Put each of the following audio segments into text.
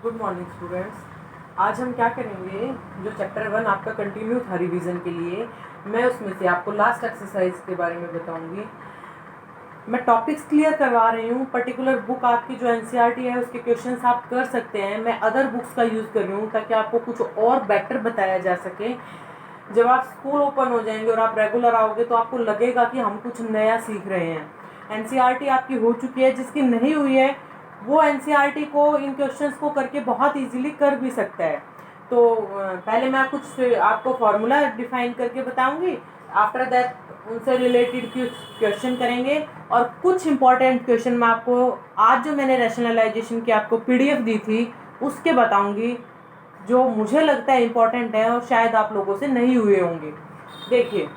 Good morning students. आज हम क्या करेंगे, जो चैप्टर 1 आपका कंटिन्यू था रिवीजन के लिए, मैं उसमें से आपको लास्ट एक्सरसाइज के बारे में बताऊंगी। मैं टॉपिक्स क्लियर करवा रही हूँ। पर्टिकुलर बुक आपकी जो एनसीईआरटी है उसके क्वेश्चंस आप कर सकते हैं। मैं अदर बुक्स का यूज़ कर रही हूँ ताकि आपको कुछ और बेटर बताया जा सके। जब आप स्कूल ओपन हो जाएंगे और आप रेगुलर आओगे तो आपको लगेगा कि हम कुछ नया सीख रहे हैं। एनसीईआरटी आपकी हो चुकी है, जिसकी नहीं हुई है वो एनसीईआरटी को इन क्वेश्चंस को करके बहुत इजीली कर भी सकता है। तो पहले मैं कुछ आपको फॉर्मूला डिफाइन करके बताऊंगी। आफ्टर दैट उनसे रिलेटेड क्वेश्चन करेंगे और कुछ इंपॉर्टेंट क्वेश्चन मैं आपको आज जो मैंने रैशनलाइजेशन की आपको पीडीएफ दी थी उसके बताऊंगी, जो मुझे लगता है इम्पोर्टेंट है और शायद आप लोगों से नहीं हुए होंगे। देखिए,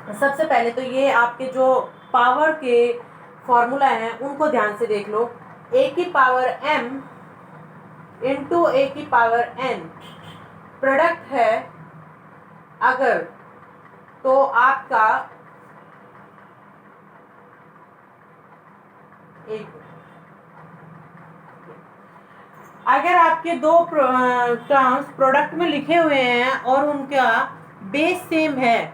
सबसे पहले तो ये आपके जो पावर के फॉर्मूला हैं उनको ध्यान से देख लो। ए की पावर m इंटू ए की पावर n प्रोडक्ट है अगर, तो आपका एक, अगर आपके दो टर्म्स प्रोडक्ट में लिखे हुए हैं और उनका बेस सेम है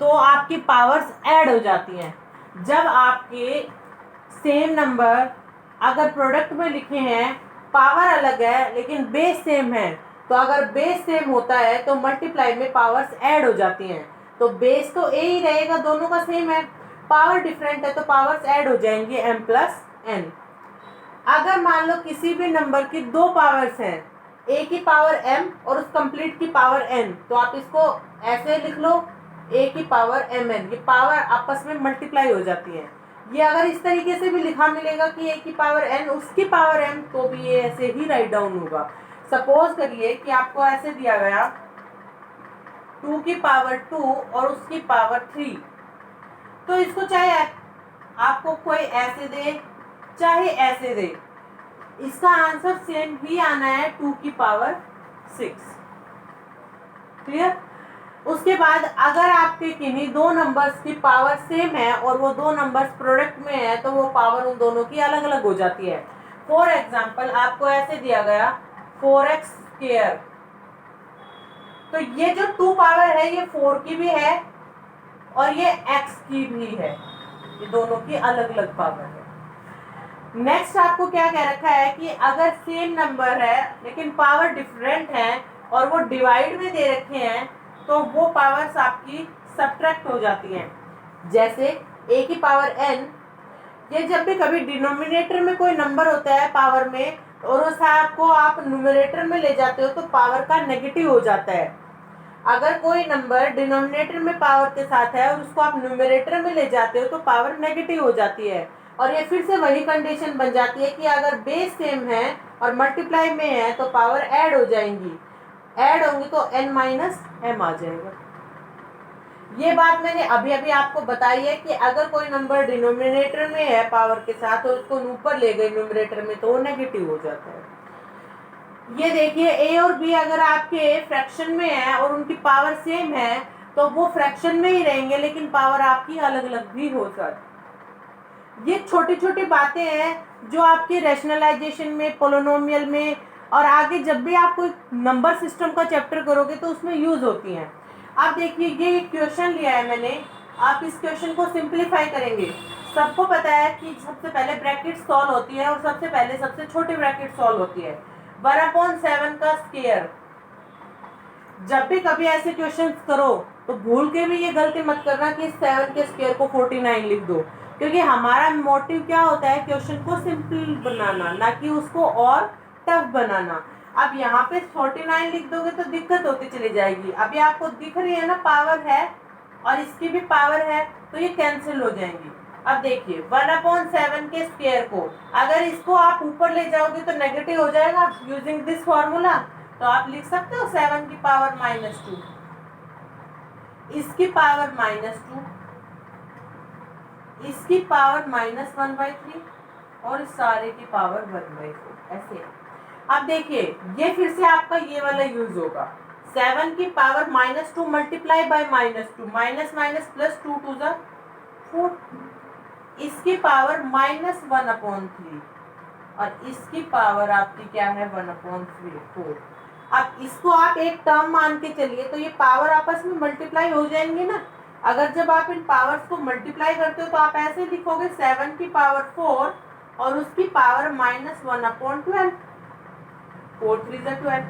तो आपकी पावर्स ऐड हो जाती हैं। जब आपके सेम नंबर अगर प्रोडक्ट में लिखे हैं, पावर अलग है लेकिन बेस सेम है, तो अगर बेस सेम होता है तो मल्टीप्लाई में पावर्स ऐड हो जाती हैं। तो बेस तो ए ही रहेगा, दोनों का सेम है। पावर डिफरेंट है तो पावर्स ऐड हो जाएंगी m प्लस n। अगर मान लो किसी भी नंबर की दो पावर्स हैं, a की पावर m और उस कंप्लीट की पावर n, तो आप इसको ऐसे लिख लो a की पावर mn। ये पावर आपस में मल्टीप्लाई हो जाती है। ये अगर इस तरीके से भी लिखा मिलेगा कि a की पावर n उसकी पावर m, तो भी ये ऐसे ही राइट डाउन होगा। सपोज करिए कि आपको ऐसे दिया गया 2 की पावर 2 और उसकी पावर 3, तो इसको चाहे आपको कोई ऐसे दे चाहे ऐसे दे, इसका आंसर सेम ही आना है 2 की पावर 6। क्लियर? उसके बाद अगर आपके किन्हीं दो नंबर्स की पावर सेम है और वो दो नंबर्स प्रोडक्ट में है तो वो पावर उन दोनों की अलग अलग हो जाती है। फॉर एग्जाम्पल आपको ऐसे दिया गया 4x स्क्वायर, तो ये जो 2 पावर है ये 4 की भी है और ये x की भी है, ये दोनों की अलग अलग पावर है। नेक्स्ट आपको क्या कह रखा है कि अगर सेम नंबर है लेकिन पावर डिफरेंट है और वो डिवाइड में दे रखे हैं तो वो पावर्स आपकी सब्ट्रैक्ट हो जाती हैं। जैसे a की पावर n, ये जब भी कभी डिनोमिनेटर में कोई नंबर होता है पावर में और उस आपको आप न्यूमरेटर में ले जाते हो तो पावर का नेगेटिव हो जाता है। अगर कोई नंबर डिनोमिनेटर में पावर के साथ है और उसको आप न्यूमरेटर में ले जाते हो तो पावर नेगेटिव हो जाती है। और ये फिर से वही कंडीशन बन जाती है कि अगर बेस सेम है और मल्टीप्लाई में है तो पावर ऐड हो जाएंगी, ऐड होंगी तो n माइनस m आ जाएगा। ये बात मैंने अभी अभी आपको बताई है कि अगर कोई नंबर डिनोमिनेटर में है पावर के साथ और उसको ऊपर ले गए न्यूमरेटर में तो वो नेगेटिव हो जाता है। ये देखिए a और b अगर आपके फ्रैक्शन में है और उनकी पावर सेम है तो वो फ्रैक्शन में ही रहेंगे लेकिन पावर आपकी अलग अलग भी हो सकती। ये छोटी छोटी बातें हैं जो आपके रैशनलाइजेशन में, पोलिनोमियल में और आगे जब भी आप कोई नंबर सिस्टम का चैप्टर करोगे तो उसमें यूज होती हैं। आप देखिए, ये क्वेश्चन लिया है मैंने, आप इस क्वेश्चन को सिंप्लीफाई करेंगे। सबको पता है कि सबसे पहले ब्रैकेट सॉल्व होती है और सबसे पहले सबसे छोटी ब्रैकेट सॉल्व होती है। 1/7 का स्क्वायर। जब भी कभी ऐसे क्वेश्चंस करो तो भूल के भी ये गलती मत करना कि 7 के स्क्वायर को 49 लिख दो, क्योंकि हमारा मोटिव क्या होता है क्वेश्चन को सिंपल बनाना, ना कि उसको और टफ बनाना। अब यहाँ पे 49 लिख दोगे तो दिक्कत होती चली जाएगी। अभी आपको दिख रही है ना पावर है और इसकी भी पावर है तो ये कैंसिल हो जाएंगी। अब देखिए 1/7 के स्क्वायर को अगर इसको आप ऊपर ले जाओगे तो नेगेटिव हो जाएगा यूजिंग दिस फॉर्मूला। तो आप लिख सकते हो 7 की पावर -2, इसकी पावर -2, इसकी पावर -1/3 और इस सारे की पावर 1/4, ऐसे। अब देखिए ये फिर से आपका ये वाला यूज होगा। 7 की power -2 multiply by -2, minus minus plus 2 to the 4, इसकी पावर -1/3 और इसकी पावर आपकी क्या है 1/4। अब इसको आप एक टर्म मान के चलिए तो ये पावर आपस में मल्टीप्लाई हो जाएंगे ना। अगर जब आप इन पावर्स को मल्टीप्लाई करते हो तो आप ऐसे लिखोगे 7 की पावर 4 और उसकी पावर -1/12, 4 3 12।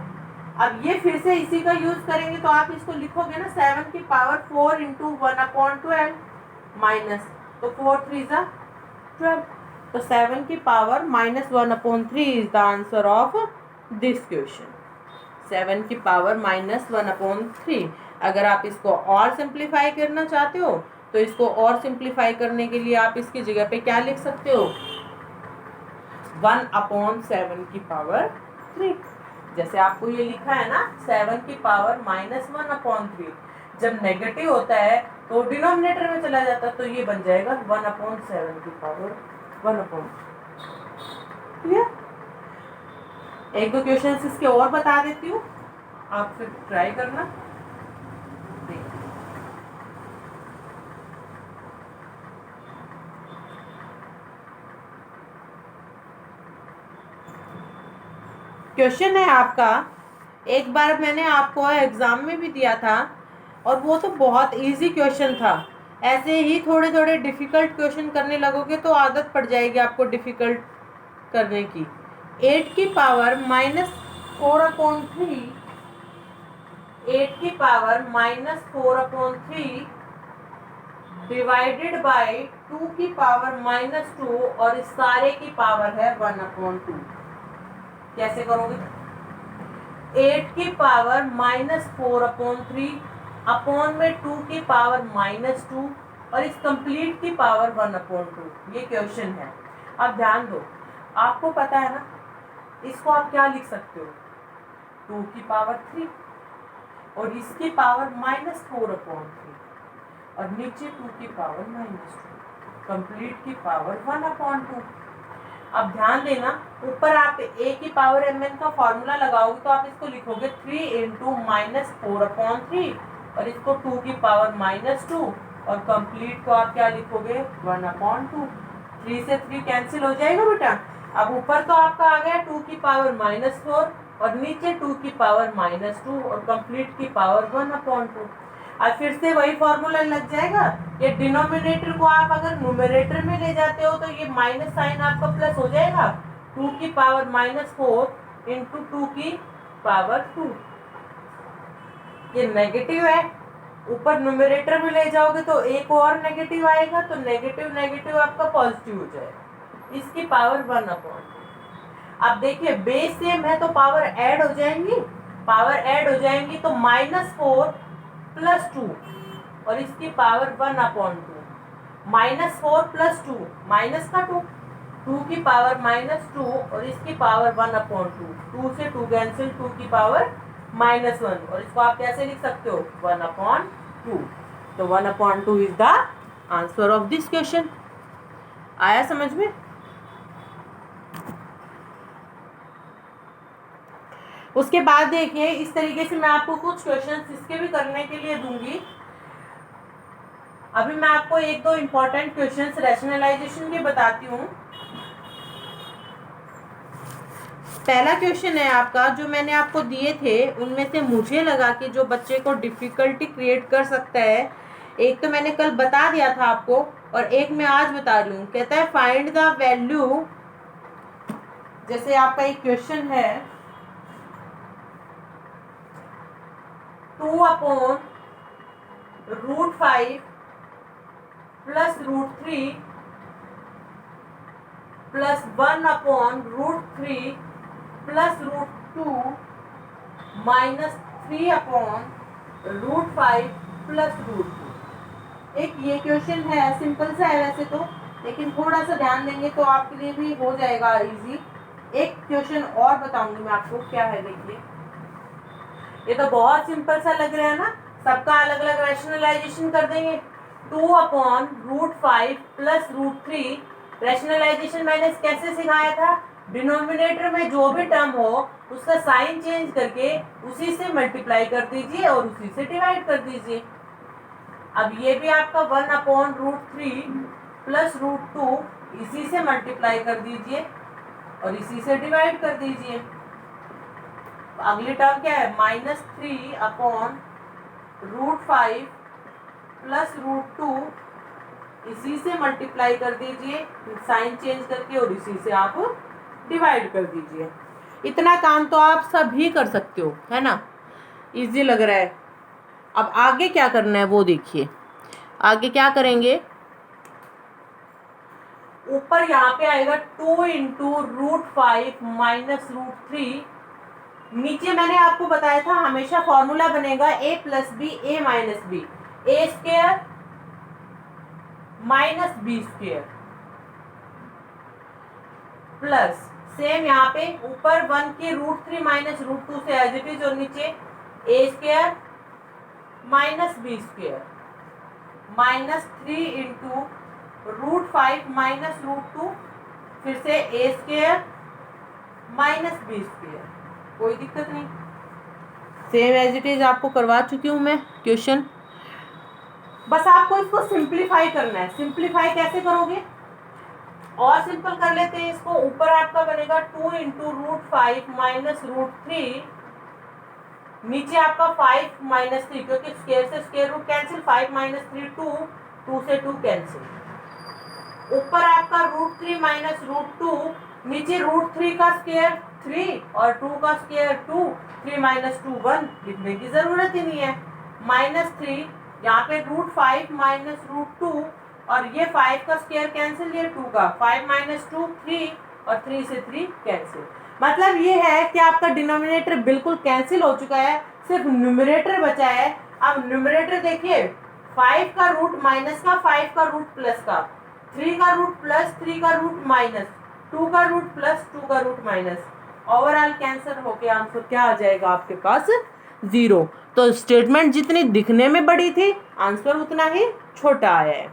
अब ये फिर से इसी का यूज करेंगे तो आप इसको लिखोगे ना 7 की पावर 4 इंटू 1/12 माइनस, तो 4 3 12, तो 7 की power -1/3 is the answer of this question. 7 की पावर -1/3। अगर आप इसको और सिंप्लीफाई करना चाहते हो तो इसको और सिंप्लीफाई करने के लिए आप इसकी जगह पे क्या लिख सकते हो 1/7 की पावर 3। जैसे आपको ये लिखा है ना 7 की पावर -1/3, जब नेगेटिव होता है तो डिनोमिनेटर में चला जाता है, तो ये बन जाएगा 1/7 की पावर 1/3। क्लियर? एक दो क्वेश्चन इसके और बता देती हूँ, आप फिर ट्राई करना। क्वेश्चन है आपका, एक बार मैंने आपको एग्जाम में भी दिया था और वो तो बहुत इजी क्वेश्चन था। ऐसे ही थोड़े थोड़े डिफिकल्ट क्वेश्चन करने लगोगे तो आदत पड़ जाएगी आपको डिफिकल्ट करने की। 8 की पावर -4/3, 8 की पावर -4/3 डिवाइडेड बाय 2 की पावर -2 और इस सारे की पावर है 1/2। कैसे करोगे? 8 की पावर -4/3 अपॉन में 2 की पावर -2 और इस कंप्लीट की पावर 1/2। ये क्वेश्चन है। अब ध्यान दो, आपको पता है ना इसको आप क्या लिख सकते हो 2 की पावर 3 और इसकी पावर -4/3 और नीचे 2 की पावर -2, कंप्लीट की पावर 1/2। अब ध्यान देना, ऊपर आप a की पावर mn का फॉर्मूला लगाओगे तो आप इसको लिखोगे 3 इंटू -4/3 और इसको 2 की पावर -2 और कंप्लीट को आप क्या लिखोगे 1/2। 3 से 3 कैंसिल हो जाएगा बेटा। अब ऊपर तो आपका आ गया 2 की पावर -4 और नीचे 2 की पावर -2 और कंप्लीट की पावर 1/2। अब फिर से वही फॉर्मूला लग जाएगा। ये डिनोमिनेटर को आप अगर न्यूमरेटर में ले जाते हो तो ये माइनस साइन आपका प्लस हो जाएगा। 2 की पावर -4 इंटू 2 की पावर 2, ये नेगेटिव है। ऊपर न्यूमरेटर में ले जाओगे तो एक और नेगेटिव आएगा, तो नेगेटिव नेगेटिव आपका पॉजिटिव हो जाएगा। इसकी पावर 1/2। अब देखिए बेस सेम है तो पावर ऐड हो जाएंगी, पावर ऐड हो जाएंगी तो -4 + 2 और इसकी पावर 1/2। -4 + 2 माइनस का 2, 2 की पावर -2 और इसकी पावर 1/2। 2 से 2 कैंसिल, 2 की पावर -1 और इसको आप कैसे लिख सकते हो 1/2। तो 1/2 is the answer of this question. आया समझ में? उसके बाद देखिए इस तरीके से मैं आपको कुछ क्वेश्चंस इसके भी करने के लिए दूंगी। अभी मैं आपको एक दो इंपॉर्टेंट क्वेश्चंस रैशनलाइजेशन के बताती हूँ। पहला क्वेश्चन है आपका जो मैंने आपको दिए थे उनमें से मुझे लगा कि जो बच्चे को डिफिकल्टी क्रिएट कर सकता है, एक तो मैंने कल बता दिया था आपको और एक मैं आज बता रही हूँ। कहता है फाइंड द वैल्यू, जैसे आपका एक क्वेश्चन है 2/√5 + √3 + 1/√3 + √2 -3/√5 + √2। एक ये क्वेश्चन है, सिंपल सा है वैसे तो, लेकिन थोड़ा सा ध्यान देंगे तो आपके लिए भी हो जाएगा इजी। एक क्वेश्चन और बताऊंगी मैं आपको क्या है। देखिए ये तो बहुत सिंपल सा लग रहा है ना, सबका अलग अलग रैशनलाइजेशन कर देंगे। 2/√5 + √3 रैशनलाइजेशन मैंने कैसे सिखाया था, डिनोमिनेटर में जो भी टर्म हो उसका साइन चेंज करके उसी से मल्टीप्लाई कर दीजिए और उसी से डिवाइड कर दीजिए। अब ये भी आपका 1/√3 + √2 इसी से मल्टीप्लाई कर दीजिए और इसी से डिवाइड कर दीजिए। अगली टर्म क्या है, -3/√5 प्लस √2, इसी से मल्टीप्लाई कर दीजिए साइन चेंज करके और इसी से आप डिवाइड कर दीजिए। इतना काम तो आप सभी कर सकते हो, है ना, इजी लग रहा है। अब आगे क्या करना है वो देखिए। आगे क्या करेंगे, ऊपर यहाँ पे आएगा 2 × √5 माइनस √3। नीचे मैंने आपको बताया था हमेशा फॉर्मूला बनेगा a + b a - b, a² - b² plus same यहाँ पे ऊपर 1 के √3 माइनस √2 से एज इट इज, और नीचे a² - b² -3 × √5 माइनस √2, फिर से a² - b²। कोई दिक्कत नहीं, सेम एज इट इज आपको करवा चुकी हूँ मैं क्वेश्चन। बस आपको इसको सिंप्लीफाई करना है। सिंप्लीफाई कैसे करोगे, और सिंपल कर लेते हैं इसको। ऊपर आपका बनेगा 2 × √5 माइनस √3, नीचे आपका 5 - 3, क्योंकि स्क्वायर से स्क्वायर रूट कैंसिल, 5 - 3 2, 2 से 2 कैंसिल। ऊपर आपका √3 माइनस √2, नीचे √3 का स्क्वायर 3 और 2 का स्क्वायर 2, 3 - 2 1, लिखने की जरूरत ही नहीं है। -3 यहाँ पे √5 माइनस √2, और ये 5 का स्क्वायर कैंसिल, ये 2 का, 5 - 2 3, और 3 से 3 कैंसिल। मतलब ये है कि आपका डिनोमिनेटर बिल्कुल कैंसिल हो चुका है, सिर्फ न्यूमरेटर बचा है। अब न्यूमरेटर देखिए, 5 का रूट माइनस का, 5 का रूट प्लस का, 3 का रूट प्लस, 3 का रूट माइनस, 2 का रूट प्लस, 2 का रूट माइनस, ओवरऑल कैंसिल होके आंसर क्या आ जाएगा आपके पास, 0। तो स्टेटमेंट जितनी दिखने में बड़ी थी, आंसर उतना ही छोटा आया है।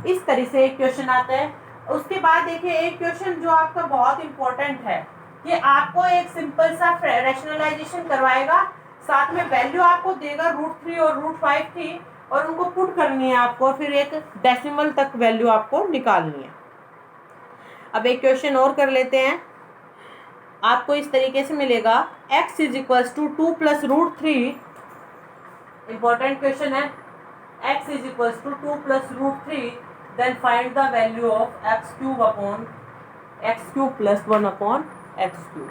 इस तरह से एक क्वेश्चन आता है। उसके बाद देखिए एक क्वेश्चन जो आपका बहुत इंपॉर्टेंट है, कि आपको एक सिंपल सा रैशनलाइजेशन करवाएगा, साथ में वैल्यू आपको देगा √3 और √5 की, और उनको पुट करनी है आपको, फिर एक डेसिमल तक वैल्यू आपको निकालनी है। अब एक क्वेश्चन और कर लेते हैं। आपको इस तरीके से मिलेगा x = 2 + √3, इंपॉर्टेंट क्वेश्चन है। x = 2 + √3, then find the value of x³ + 1/x³।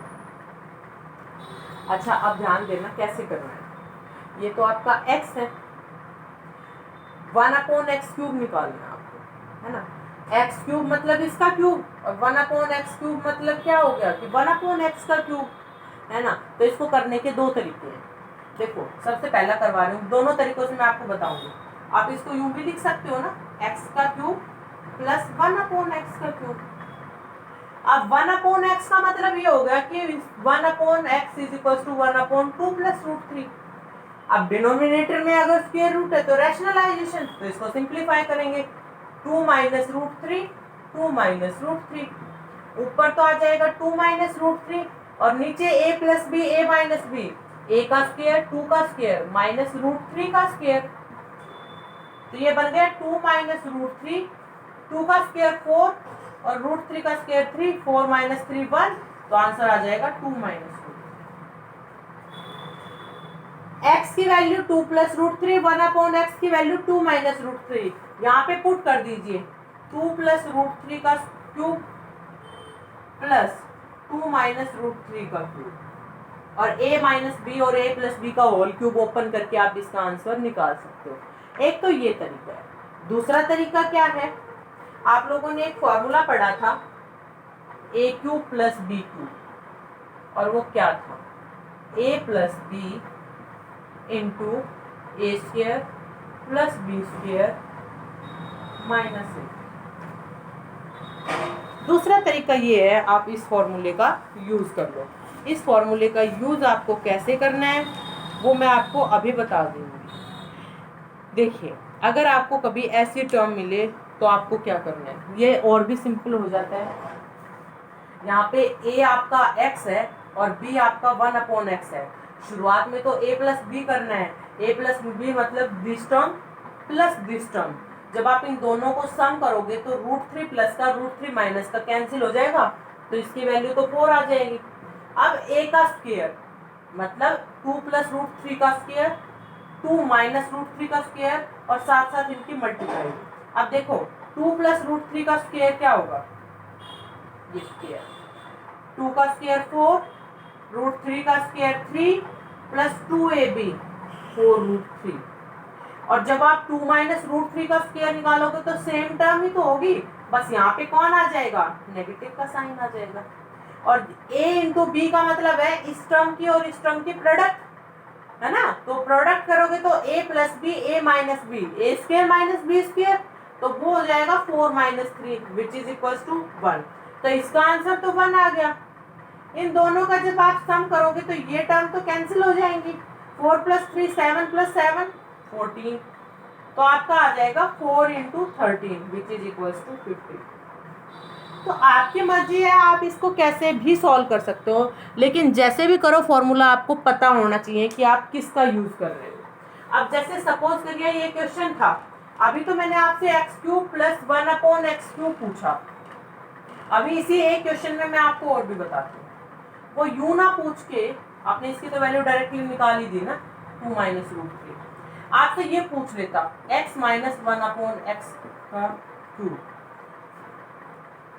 अच्छा, अब ध्यान देना कैसे करना है। ये तो आपका x है, 1/x³ निकालना है आपको, है ना। x³ मतलब इसका क्यूब, और 1/x³ मतलब क्या हो गया कि 1/x का क्यूब, है ना। तो इसको करने के दो तरीके हैं। देखो, सबसे पहला करवा रही हूँ, दोनों तरीकों से मैं आपको बताऊंगी। आप इसको यूं भी लिख सकते हो ना, x का क्यूब प्लस 1/x का क्यूब। अब 1/x का मतलब ये हो गया कि 1/x = 1/2 + √3। अब डिनोमिनेटर में अगर स्क्वायर रूट है तो रैशनलाइजेशन, तो इसको सिंप्लीफाई करेंगे। 2 - √3, 2 - √3, ऊपर तो आ जाएगा 2 - √3, और नीचे a + b a - b, a का स्क्वायर, 2 का स्क्वायर माइनस √3 का स्क्वायर। तो ये बन गया 2 - √3, 2 का स्क्वायर 4, और √3 का स्क्वायर 3, 4 - 3 1, तो आंसर आ जाएगा 2 - 2। x की वैल्यू 2 + √3, 1/x की वैल्यू 2 - √3, यहाँ पे पुट कर दीजिए। 2 + √3 का क्यूब प्लस 2 - √3 का क्यूब, और a - b और a + b का होल क्यूब ओपन करके आप इसका आंसर निकाल सकते हो। एक तो ये तरीका है। दूसरा तरीका क्या है, आप लोगों ने एक फॉर्मूला पढ़ा था a³ + b³, और वो क्या था, a + b * a² + b² - a। दूसरा तरीका ये है, आप इस फॉर्मूले का यूज कर लो। इस फॉर्मूले का यूज आपको कैसे करना है वो मैं आपको अभी बता दूंगी। देखिए, अगर आपको कभी ऐसी टर्म मिले तो आपको क्या करना है, ये और भी सिंपल हो जाता है। यहाँ पे a आपका x है और b आपका 1/x है। शुरुआत में तो a + b करना है। a + b मतलब this term plus this term. जब आप इन दोनों को सम करोगे तो √3 प्लस का √3 माइनस का कैंसिल हो जाएगा, तो इसकी वैल्यू तो 4 आ जाएगी। अब a का स्क्वायर मतलब 2 प्लस रूट 3 का स्क्वायर, 2 माइनस रूट 3 का स्क्वायर और साथ साथ इनकी मल्टीप्लाई। अब देखो 2 प्लस रूट 3 का स्क्वायर क्या होगा, ये स्क्वायर, 2 का स्क्वायर 4, रूट 3 का स्क्वायर 3 प्लस 2ab 4 रूट 3। और जब आप 2 माइनस रूट 3 का स्क्वायर निकालोगे तो सेम टर्म ही तो होगी, बस यहाँ पे कौन आ जाएगा, नेगेटिव का साइन आ जाएगा। और a इंटू बी का मतलब है इस टर्म की और इस टर्म की प्रोडक्ट, है ना। तो प्रोडक्ट करोगे तो a plus B, a minus B, A square minus B square, तो वो हो जाएगा 4 minus 3 which is equal to 1। तो इसका आंसर तो 1 आ गया। इन दोनों का जब आप सम करोगे तो ये टर्म तो कैंसिल हो जाएंगी, 4 प्लस 3 7 प्लस 7 14, तो आपका आ जाएगा 4 into 13 which is equal to 50। तो आपकी मर्जी है, आप इसको कैसे भी सॉल्व कर सकते हो, लेकिन जैसे भी करो फॉर्मूला आपको पता होना चाहिए कि आप किसका यूज कर रहे हो। अब जैसे सपोज करिए ये क्वेश्चन था, अभी तो मैंने आपसे x cube plus 1 upon x cube पूछा, अभी इसी एक क्वेश्चन में मैं आपको और भी बताती हूँ। वो यूं ना पूछ के आपने इसकी तो वैल्यू डायरेक्टली निकाल ही दी ना, 2 माइनस रूट 3, आपसे ये पूछ लेता x माइनस 1 अपॉन एक्स का क्यूब,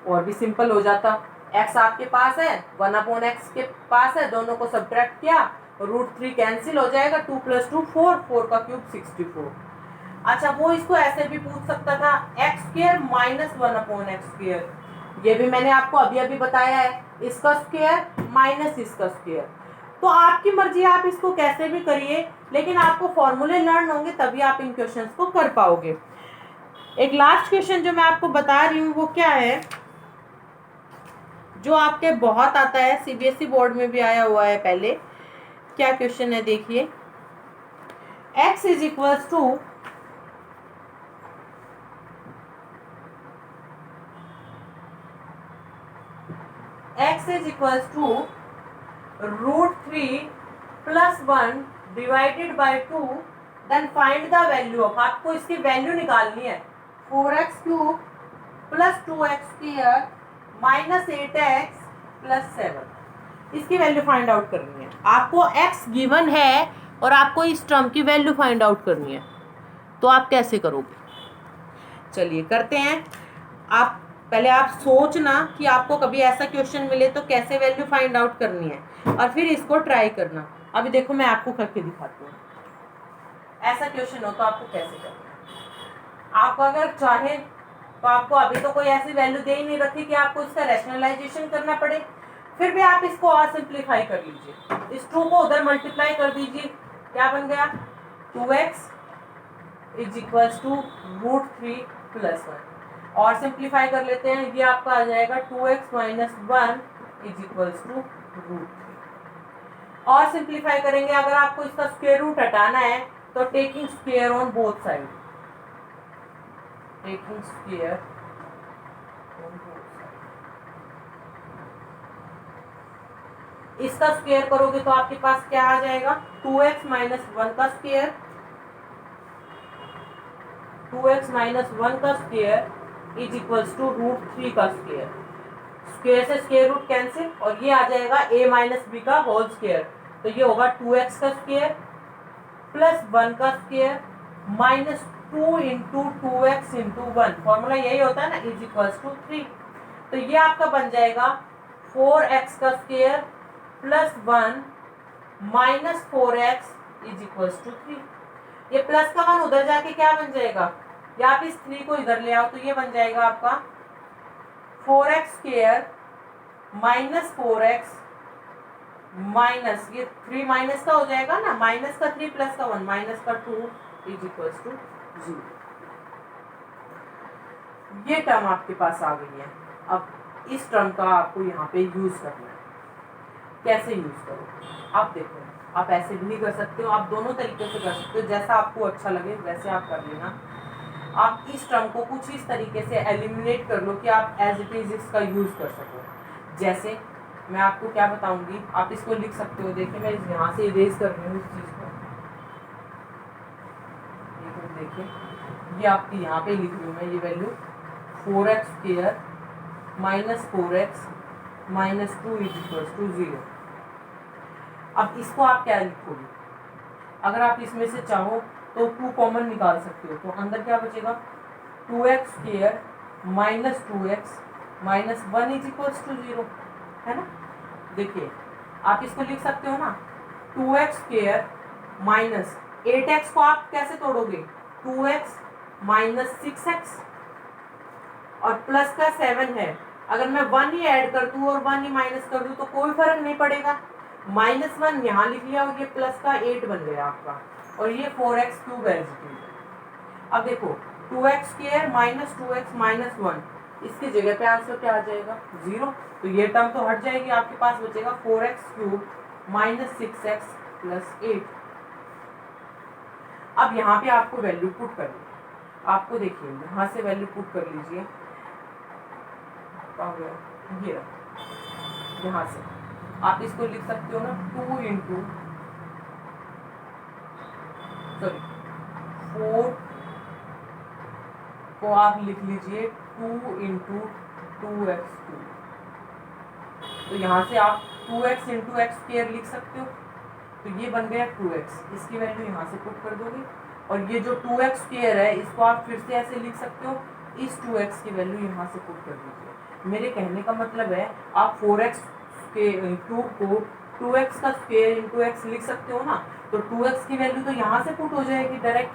और भी सिंपल हो जाता। x आपके पास है, 1 अपॉन एक्स के पास है, दोनों को सब्ट्रैक्ट किया, रूट 3 कैंसिल हो जाएगा, 2 प्लस 2 4, 4 का क्यूब 64। अच्छा वो इसको ऐसे भी पूछ सकता था x square minus 1 upon x square, ये भी मैंने आपको अभी अभी बताया है, इसका स्क्वायर माइनस इसका स्क्वायर। तो आपकी मर्जी, आप इसको कैसे भी करिए, लेकिन आपको फॉर्मूले लर्न होंगे तभी आप इन क्वेश्चंस को कर पाओगे। एक लास्ट क्वेश्चन जो मैं आपको बता रही हूँ वो क्या है, जो आपके बहुत आता है, सीबीएसई बोर्ड में भी आया हुआ है पहले। क्या क्वेश्चन है देखिए, x is equals to x is equals to root 3 plus 1 divided by 2, then find the value of, आपको इसकी वैल्यू निकालनी है, 4x cube plus 2x square minus 8x plus 7, इसकी वैल्यू फाइंड आउट करनी है। आपको x गिवन है और आपको इस टर्म की वैल्यू फाइंड आउट करनी है, तो आप कैसे करोगे, चलिए करते हैं। आप पहले आप सोचना कि आपको कभी ऐसा क्वेश्चन मिले तो कैसे वैल्यू फाइंड आउट करनी है, और फिर इसको ट्राई करना। अभी देखो मैं आपको करके दिखाती हूँ, ऐसा क्वेश्चन हो तो आपको कैसे करना है। आप अगर चाहे तो आपको अभी तो कोई ऐसी वैल्यू दे ही नहीं रखी कि आपको इसका रैशनलाइजेशन करना पड़े, फिर भी आप इसको और सिंप्लीफाई कर लीजिए, इस 2 को उधर मल्टीप्लाई कर दीजिए, क्या बन गया 2x is equals to root 3 plus 1, और सिंप्लीफाई कर लेते हैं, ये आपका आ जाएगा 2x minus 1 is equals to root 3। और सिंप्लीफाई करेंगे, अगर आपको इसका स्क्वायर रूट हटाना है तो taking square on both side, taking square on both side, इसका स्क्वायर करोगे तो आपके पास क्या आ जाएगा, 2x माइनस 1 का स्क्वायर, 2x माइनस 1 का square is equals to root 3 का स्क्वायर, स्क्वायर से स्क्वायर रूट कैंसिल, और ये आ जाएगा a माइनस बी का होल स्क्वायर, तो ये होगा 2x का स्क्वायर प्लस 1 का square minus 2 into 2x into 1, formula यही होता है ना, इज इक्वल्स टू 3। तो ये आपका बन जाएगा 4x का square plus 1 minus 4x is equals to 3। ये प्लस का 1 उधर जाके क्या बन जाएगा, या आप इस 3 को इधर ले आओ तो ये बन जाएगा आपका 4x square minus 4x minus, ये 3 माइनस का हो जाएगा ना, माइनस का 3 प्लस का 1 माइनस का 2 इज इक्वल्स टू 0। ये टर्म आपके पास आ गई है। अब इस टर्म का आपको यहाँ पे यूज करना है, कैसे यूज करो, आप देखो, आप ऐसे भी कर सकते हो, आप दोनों तरीके से कर सकते हो, जैसा आपको अच्छा लगे वैसे आप कर लेना। आप इस टर्म को कुछ इस तरीके से एलिमिनेट कर लो कि आप एज इट इज इसका यूज कर सको। जैसे मैं आपको क्या बताऊंगी, आप इसको लिख सकते हो, देखिए मैं यहाँ से इरेज कर रही हूँ इस चीज को, देखिए ये आपकी यहाँ पे लिख रही हूँ मैं, ये value 4x square minus 4x -2 = 0। अब इसको आप क्या लिखोगे? अगर आप इसमें से चाहो तो 2 कॉमन निकाल सकते हो, तो अंदर क्या बचेगा? 2x² -2x -1 = 0, है ना। देखिए आप इसको लिख सकते हो ना, 2x² माइनस 8x को आप कैसे तोड़ोगे? 2x -6x और प्लस का 7 है, अगर मैं 1 ही ऐड कर दूं और 1 ही माइनस कर दूं तो कोई फर्क नहीं पड़ेगा। -1 यहाँ लिख लिया और ये प्लस का 8 बन गया आपका, और ये 4x³ एलजीब्रा। अब देखो 2x² -2x -1, इसकी जगह पे आंसर क्या आ जाएगा? 0। तो ये टर्म तो हट जाएगी, आपके पास बचेगा 4x³ -6x + 8। अब यहाँ पे आपको वैल्यू पुट करनी है। आपको देखिए यहाँ से वैल्यू पुट कर लीजिए, ये यहाँ से आप इसको लिख सकते हो ना, 4 को आप लिख लीजिए 2 × 2x²। तो यहाँ से आप 2x × x² लिख सकते हो, तो ये बन गया 2x। इसकी वैल्यू यहाँ से पुट कर दोगे, और ये जो 2x² है इसको आप फिर से ऐसे लिख सकते हो, इस 2x की वैल्यू यहाँ से पुट कर दीजिए। मेरे कहने का मतलब है आप 4x के 2 को 2x का स्क्वायर × x लिख सकते हो ना, तो 2x की वैल्यू तो यहाँ से पुट हो जाएगी डायरेक्ट।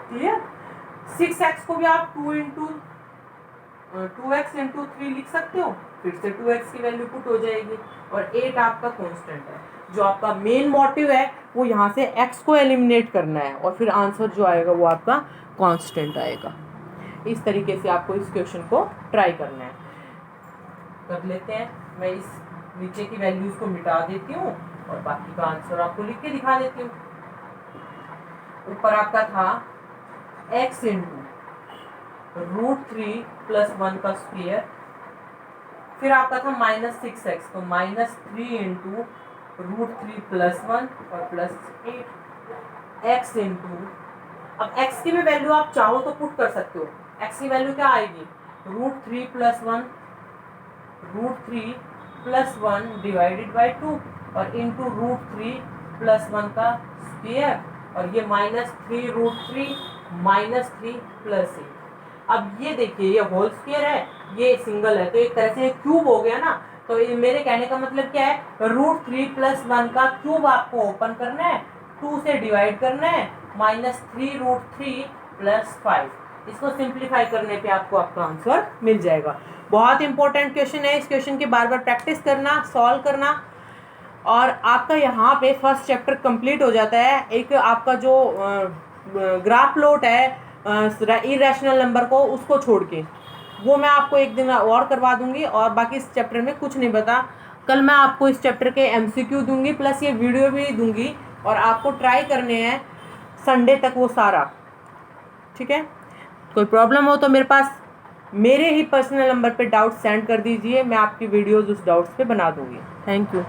क्लियर? 6x को भी आप 2x × 3 लिख सकते हो, फिर से 2x की वैल्यू पुट हो जाएगी, और 8 आपका कांस्टेंट है। जो आपका मेन मोटिव है वो यहाँ से x को एलिमिनेट करना है, और फिर आंसर जो आएगा वो आपका कांस्टेंट आएगा। इस तरीके से आपको इस क्वेश्चन को ट्राई करना है। कर लेते हैं, मैं इस नीचे की वैल्यूज को मिटा देती हूँ और बाकी का आंसर आपको लिख के दिखा देती हूँ। ऊपर आपका था x × √3 + 1 का स्क्वायर, फिर आपका था -6x, तो -3 × √3 + 1 और +8 x × अब x की भी वैल्यू आप चाहो तो पुट कर सकते हो। x की वैल्यू क्या आएगी? √3 + 1 √3 + 1 / 2 और इंटू √3 + 1 का स्क्वायर, और ये -3 √3 -3 + 8। अब ये देखिए ये होल स्क्वायर है, ये सिंगल है, तो एक तरह से क्यूब हो गया ना। तो ये मेरे कहने का मतलब क्या है? √3 + 1 का क्यूब आपको ओपन करना है, 2 से डिवाइड करना है, -3 √3 + 5। इसको सिंप्लीफाई करने पे आपको आपका आंसर मिल जाएगा। बहुत इंपॉर्टेंट क्वेश्चन है, इस क्वेश्चन की बार बार प्रैक्टिस करना, सॉल्व करना, और आपका यहाँ पे फर्स्ट चैप्टर कंप्लीट हो जाता है। एक आपका जो ग्राफ प्लॉट है इरेशनल नंबर को, उसको छोड़ के, वो मैं आपको एक दिन और करवा दूंगी, और बाकी इस चैप्टर में कुछ नहीं बता। कल मैं आपको इस चैप्टर के MCQ दूंगी, प्लस ये वीडियो भी दूंगी, और आपको ट्राई करने हैं संडे तक वो सारा। ठीक है? कोई प्रॉब्लम हो तो मेरे पास मेरे ही पर्सनल नंबर पे डाउट सेंड कर दीजिए, मैं आपकी वीडियोज़ उस डाउट्स पे बना दूंगी। Thank you.